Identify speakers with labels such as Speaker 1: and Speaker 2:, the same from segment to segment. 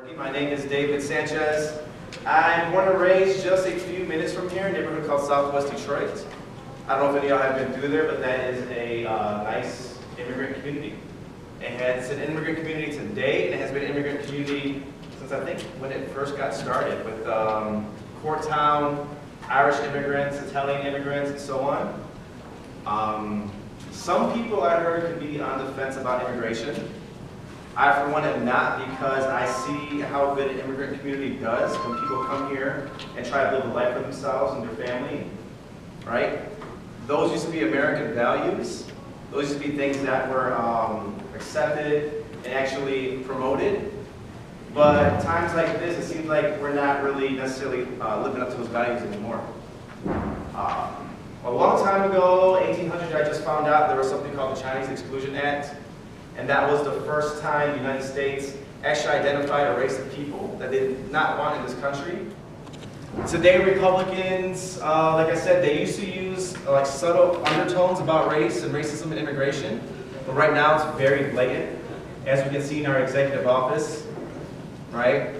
Speaker 1: My name is David Sanchez. I'm born and raised just a few minutes from here, in a neighborhood called Southwest Detroit. I don't know if any of y'all have been through there, but that is a nice immigrant community. It's an immigrant community today, and it has been an immigrant community since I think when it first got started, with Corktown, Irish immigrants, Italian immigrants, and so on. Some people I heard can be on the fence about immigration. I, for one, am not, because I see how good an immigrant community does when people come here and try to build a life for themselves and their family, right? Those used to be American values. Those used to be things that were accepted and actually promoted. But times like this, it seems like we're not really necessarily living up to those values anymore. A long time ago, 1800s, I just found out there was something called the Chinese Exclusion Act. And that was the first time the United States actually identified a race of people that they did not want in this country. Today, Republicans, like I said, they used to use like subtle undertones about race and racism and immigration, but right now it's very blatant, as we can see in our executive office, right?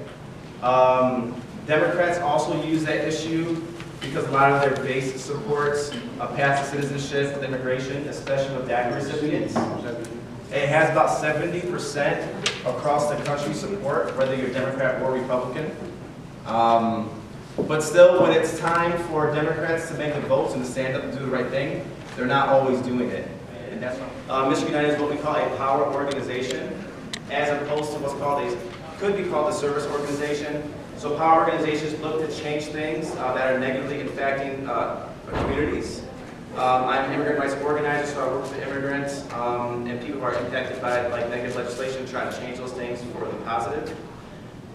Speaker 1: Democrats also use that issue because a lot of their base supports a path to citizenship with immigration, especially with DACA recipients. It has about 70% across the country support, whether you're Democrat or Republican. But still, when it's time for Democrats to make the votes and to stand up and do the right thing, they're not always doing it. And that's Michigan United is what we call a power organization, as opposed to what's called could be called a service organization. So power organizations look to change things that are negatively impacting communities. I'm an immigrant rights organizer, so I work with immigrants and people who are impacted by negative legislation, trying to change those things for the positive.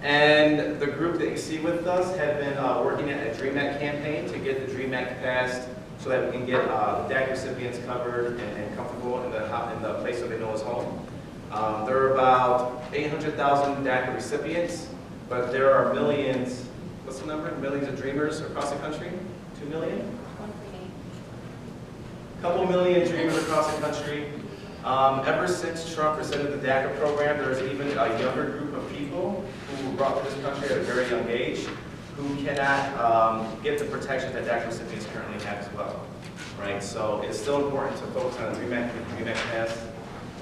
Speaker 1: And the group that you see with us have been working at a DREAM Act campaign to get the DREAM Act passed so that we can get the DACA recipients covered and comfortable in the place that they know is home. There are about 800,000 DACA recipients, but there are millions, what's the number? Millions of dreamers across the country? 2 million? Couple million dreamers across the country. Ever since Trump presented the DACA program, there's even a younger group of people who were brought to this country at a very young age who cannot get the protections that DACA recipients currently have as well. Right? So it's still important to focus on the DREAM Act passed.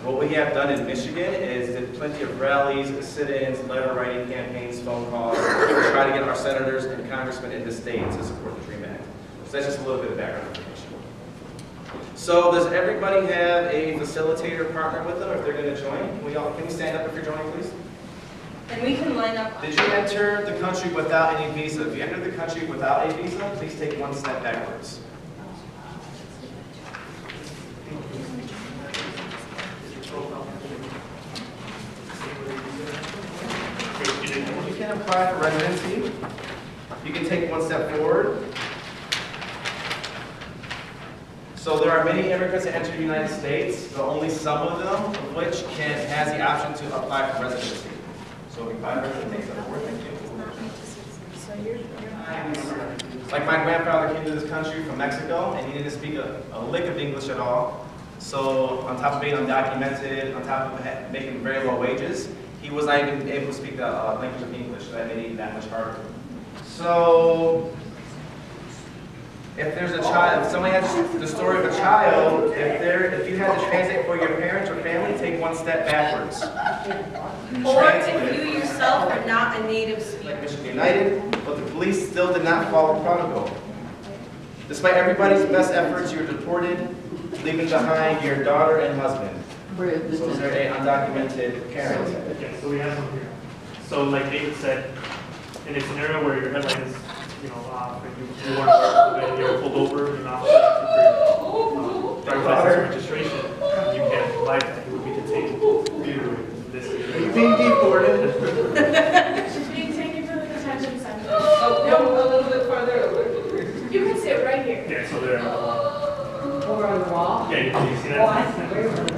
Speaker 1: What we have done in Michigan is did plenty of rallies, sit-ins, letter writing campaigns, phone calls, to try to get our senators and congressmen in the state to support the DREAM Act. So that's just a little bit of background information. So does everybody have a facilitator partner with them if they're going to join? Can you stand up if you're joining, please?
Speaker 2: And we can line up.
Speaker 1: Did you enter the country without any visa? If you entered the country without a visa, please take one step backwards. You can apply for residency. You can take one step forward. So there are many immigrants that enter the United States, but only some of them, of which has the option to apply for residency. So if you apply for residency, take step forward. Thank you. Like my grandfather came to this country from Mexico, and he didn't speak a lick of English at all. So on top of being undocumented, on top of making very low wages, he was not even able to speak the language of English, so that made it that much harder. So if there's a child, if somebody has the story of a child, if you had to translate for your parents or family, take one step backwards.
Speaker 2: Or if you yourself are not a native speaker.
Speaker 1: Like Michigan United, but the police still did not follow protocol. Despite everybody's best efforts, you were deported, leaving behind your daughter and husband. So is there an undocumented parent?
Speaker 3: Yes, so we have one here. So like David said, in a scenario where your headline is, you're pulled over, you're not for driver's license registration, you can't provide that, you would be detained.
Speaker 1: Are you being deported?
Speaker 4: She's being taken to the detention center.
Speaker 2: Oh, no, a little bit farther over.
Speaker 4: You can sit right here.
Speaker 3: Yeah, so they're
Speaker 2: Over on the wall?
Speaker 3: yeah, you see that?